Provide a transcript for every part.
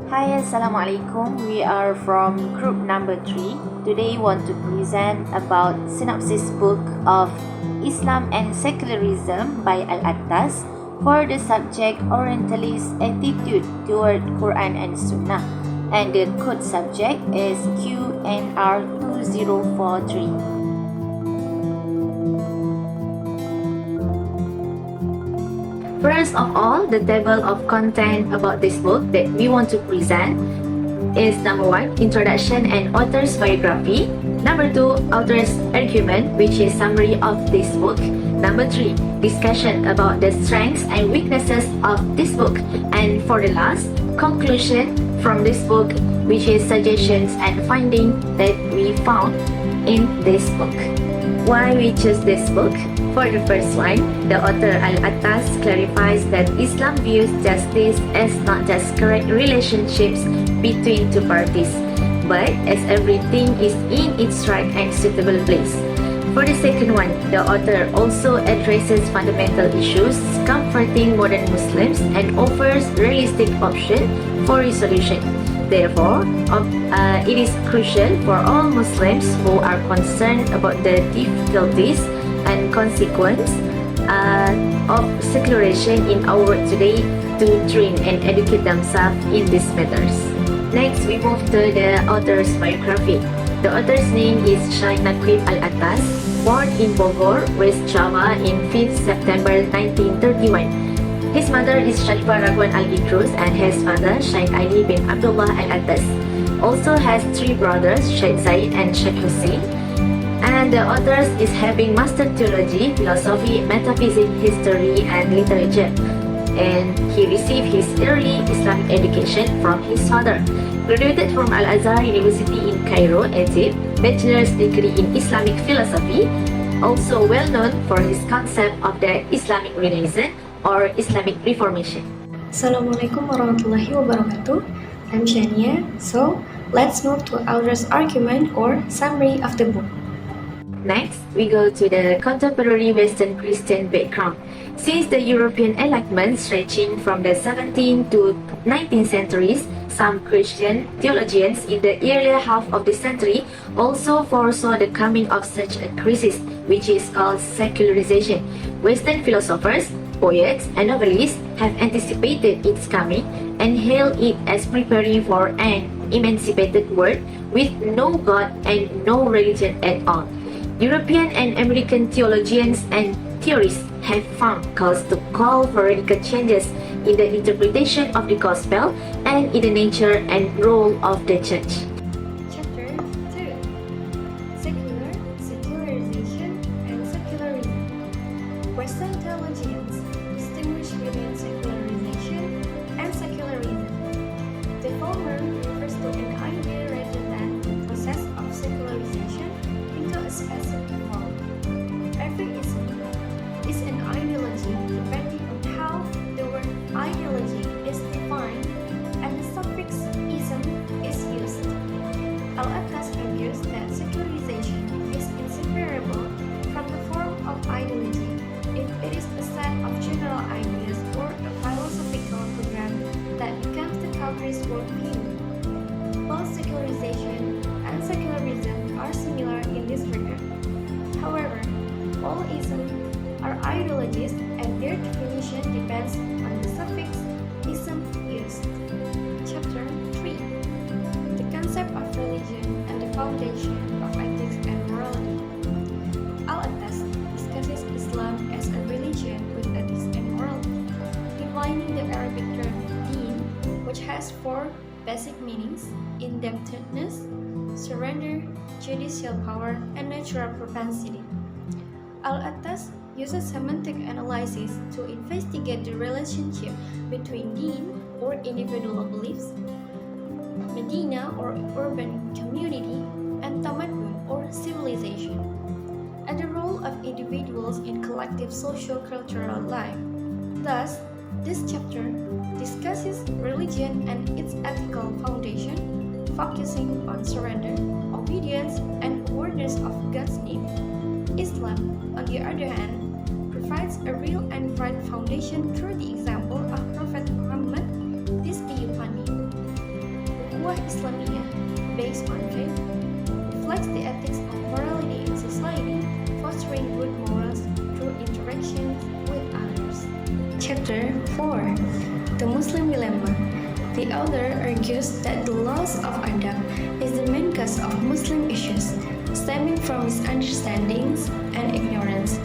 Hi, Assalamualaikum. We are from group number 3. Today want to present about synopsis book of Islam and Secularism by Al-Attas for the subject Orientalist attitude toward Quran and Sunnah. And the code subject is QNR 2043. First of all, the table of content about this book that we want to present is number 1, introduction and author's biography. Number 2, author's argument, which is summary of this book. Number 3, discussion about the strengths and weaknesses of this book. And for the last, conclusion from this book, which is suggestions and findings that we found in this book. Why we choose this book? For the first one, the author Al-Attas clarifies that Islam views justice as not just correct relationships between two parties, but as everything is in its right and suitable place. For the second one, the author also addresses fundamental issues comforting modern Muslims and offers realistic options for resolution. Therefore, it is crucial for all Muslims who are concerned about the difficulties and consequence of secularization in our world today to train and educate themselves in these matters. Next, we move to the author's biography. The author's name is Shaykh Naqib Al-Attas, born in Bogor, West Java in 5th September 1931. His mother is Sharifah Ragwan Al-Idrus and his father, Shaykh Ali bin Abdullah Al-Attas. Also has 3 brothers, Shaykh Zaid and Shaykh Hussein. And the author is having Master Theology, Philosophy, Metaphysics, History and Literature. And he received his early Islamic education from his father. Graduated from Al-Azhar University in Cairo, Egypt, bachelor's degree in Islamic philosophy, also well known for his concept of the Islamic Renaissance or Islamic Reformation. Assalamualaikum warahmatullahi wabarakatuh. I'm Shania. So, let's move to author's argument or summary of the book. Next, we go to the contemporary Western Christian background. Since the European Enlightenment stretching from the 17th to 19th centuries, some Christian theologians in the earlier half of the century also foresaw the coming of such a crisis, which is called secularization. Western philosophers, poets, and novelists have anticipated its coming and hailed it as preparing for an emancipated world with no God and no religion at all. European and American theologians and theorists have found cause to call for radical changes in the interpretation of the gospel and in the nature and role of the church. Chapter 2. Secularization, and Secularism. Western theologians distinguish between secularization and secularism. The former refers to an idea rather than the process of secularization into a specific form. Every ism is an ideology depending on how the word ideology is defined and the suffix ism is used. Al-Attas argues that secularization is inseparable from the form of ideology if it is a set of general ideas or a philosophical program that becomes the country's worldview. Both secularization and secularism are similar in this regard. However, all isms are ideologies and their definition depends on the suffix ism used. Chapter 3. The concept of religion and the foundation of ethics and morality. Al-Attas discusses Islam as a religion with ethics and morality, defining the Arabic term deen, which has 4 basic meanings: indebtedness, surrender, judicial power, and natural propensity. Al-Attas uses semantic analysis to investigate the relationship between deen or individual beliefs, Medina or urban community, and tamadun or civilization, and the role of individuals in collective socio-cultural life. Thus, this chapter discusses religion and its ethical foundation, focusing on surrender, obedience, and awareness of God's name. Islam, on the other hand, provides a real and right foundation through the example of Prophet Muhammad, peace be upon him. Ukhuwah Islamiyah, based on faith, reflects the ethics of morality in society, fostering good morals through interactions with others. Chapter 4: The Muslim Dilemma. The author argues that the loss of adab is the main cause of Muslim issues, stemming from misunderstandings and ignorance.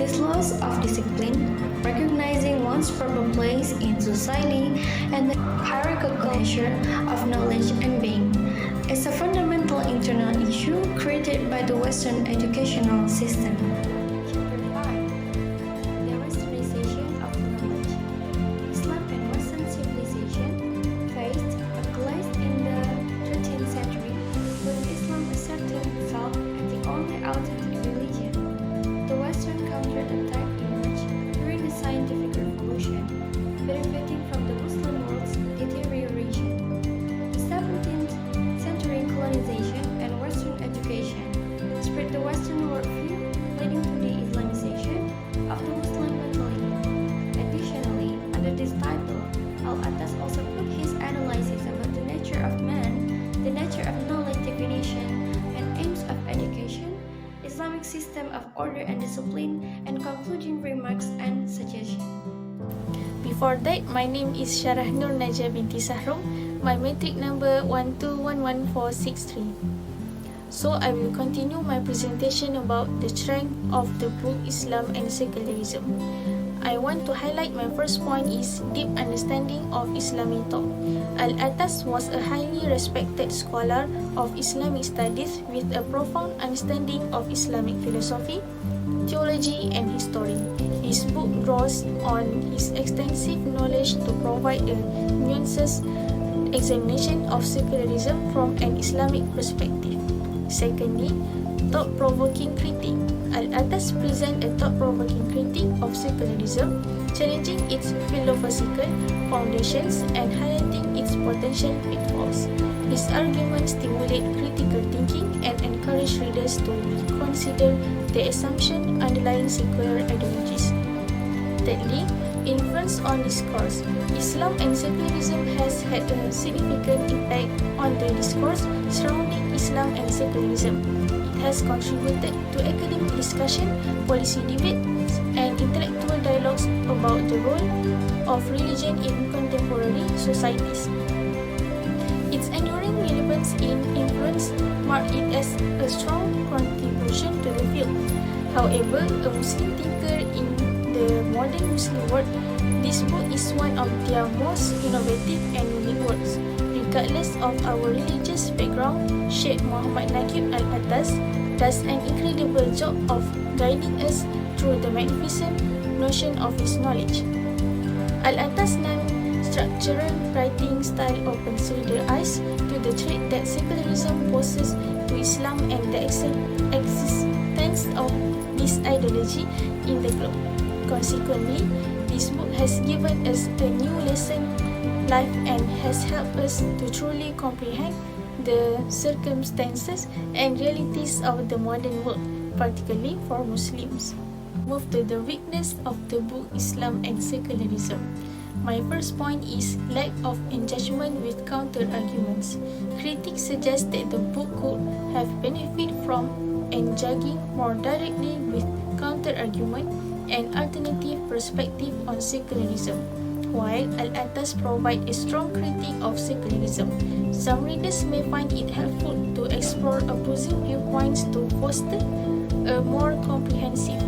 This loss of discipline, recognizing one's proper place in society, and the hierarchical nature of knowledge and being, is a fundamental internal issue created by the Western educational system. Chapter 5: The Westernization of Knowledge. Islam and Western civilization faced a clash in the 13th century, when Islam asserted itself as the only authentic religion. The Western counterattack emerged during the scientific revolution, benefiting from the Muslim world's deterioration. The 17th century colonization and Western education spread the Western worldview, leading to the Islamization of the Muslim mentality. Additionally, under this title, Al-Attas also put his analysis about the nature of man, the nature of knowledge definition, and aims of education, Islamic system of order and discipline, and concluding remarks and suggestions. Before that, my name is Syarah Nur Najah binti Sahrum. My matric number 1211463. So I will continue my presentation about the strength of the book Islam and Secularism. I want to highlight my first point is deep understanding of Islamic thought. Al-Attas was a highly respected scholar of Islamic studies with a profound understanding of Islamic philosophy, theology, and history. His book draws on his extensive knowledge to provide a nuanced examination of secularism from an Islamic perspective. Secondly, thought-provoking critique. Al-Attas presents a thought-provoking critique of secularism, challenging its philosophical foundations and highlighting its potential pitfalls. His arguments stimulate critical thinking and encourage readers to reconsider the assumptions underlying secular ideologies. Thirdly, influence on discourse. Islam and secularism has had a significant impact on the discourse surrounding Islam and secularism. It has contributed to academic discussion, policy debates, and intellectual dialogues about the role of religion in contemporary societies. Its enduring relevance in influence mark it as a strong contribution to the field. However, a Muslim thinker in the modern Muslim world, this book is one of their most innovative and unique works. Regardless of our religious background, Sheikh Muhammad Naqib Al-Attas does an incredible job of guiding us through the magnificent notion of his knowledge. Al-Attas' non-structural writing style opens reader eyes to the threat that secularism poses to Islam and the existence of this ideology in the globe. Consequently, this book has given us a new lesson life and has helped us to truly comprehend the circumstances and realities of the modern world, particularly for Muslims. Move to the weakness of the book Islam and Secularism. My first point is lack of engagement with counter-arguments. Critics suggest that the book could have benefited from engaging more directly with counter-argument and alternative perspective on secularism. While Al-Attas provides a strong critique of secularism, some readers may find it helpful to explore opposing viewpoints to foster a more comprehensive.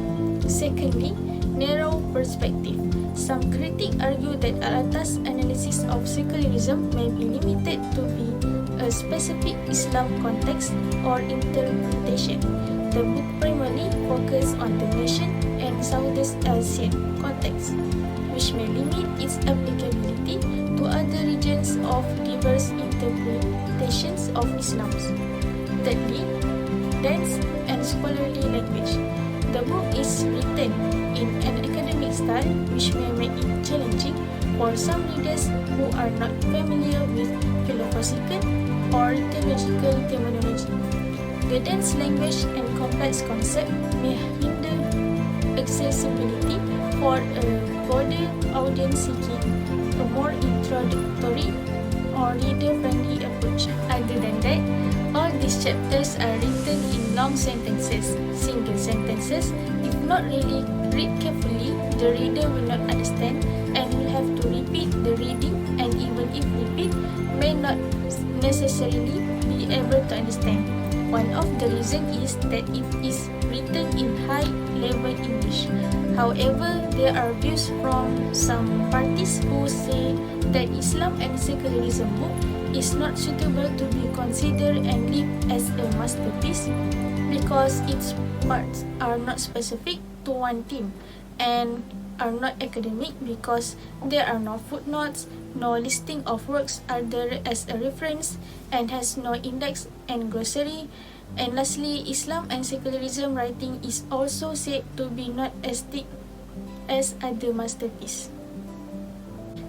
Secondly, narrow perspective. Some critics argue that Al-Attas' analysis of secularism may be limited to be a specific Islam context or interpretation. The book primarily focuses on the nation and Southeast Asian context, which may limit its applicability to other regions of diverse interpretations of Islam. Thirdly, dense and scholarly language. The book is written in an academic style which may make it challenging for some readers who are not familiar with philosophical or theological terminology. The dense language and complex concept may hinder accessibility for a broader audience seeking a more introductory or reader-friendly approach. these chapters are written in long sentences, single sentences. If not really read carefully, the reader will not understand and will have to repeat the reading, and even if repeat, may not necessarily be able to understand. One of the reasons is that it is written in high-level English. However, there are views from some parties who say that Islam and Secularism book is not suitable to be considered and live as a masterpiece because its parts are not specific to one theme and are not academic because there are no footnotes, no listing of works other as a reference, and has no index and glossary. And lastly, Islam and Secularism writing is also said to be not as thick as other masterpiece.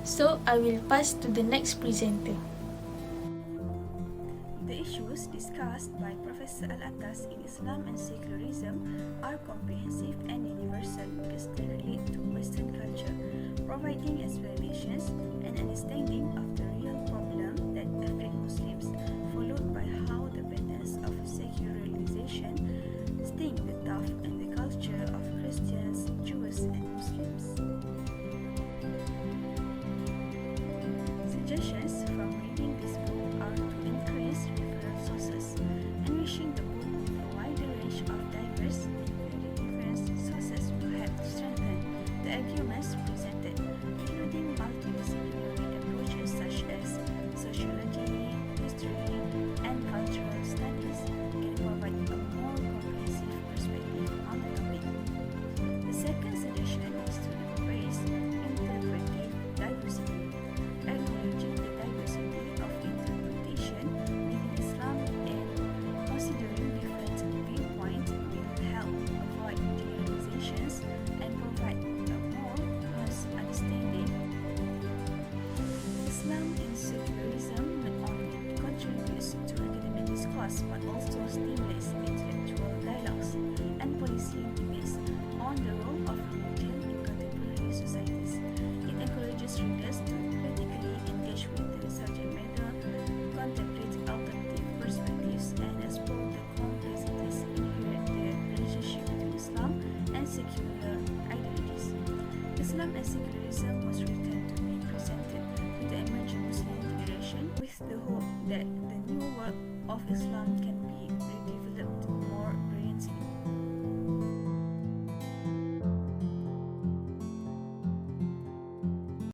So I will pass to the next presenter. The issues discussed by Professor Al-Attas in Islam and Secularism are comprehensive and universal because they relate to Western culture, providing explanations and understanding of the real problem that affect Muslims, followed by how the patterns of secularization stain the thought and the culture of Christians, Jews, and Muslims. Suggestions from reading this book are to increase reference sources, enriching the book with a wider range of diverse and very different sources will help to strengthen the arguments presented, including multidisciplinary approaches such as sociology, history, and cultural studies can provide a more comprehensive perspective on the topic. The second suggestion is to embrace interpretive diversity, acknowledging the diversity of interpretation within Islam and considering different viewpoints will help avoid generalizations and provide a more nuanced understanding. Islam and secularism not only contributes to academic discourse but also stimulates intellectual dialogues and policy debates on the role of religion in contemporary societies. It encourages readers to critically engage with the subject matter, contemplate alternative perspectives, and explore the complexities inherent in the relationship between Islam and secular ideologies. Islam and Secularism was written to be presented to the emerging Muslim generation with the hope that the new work of Islam can be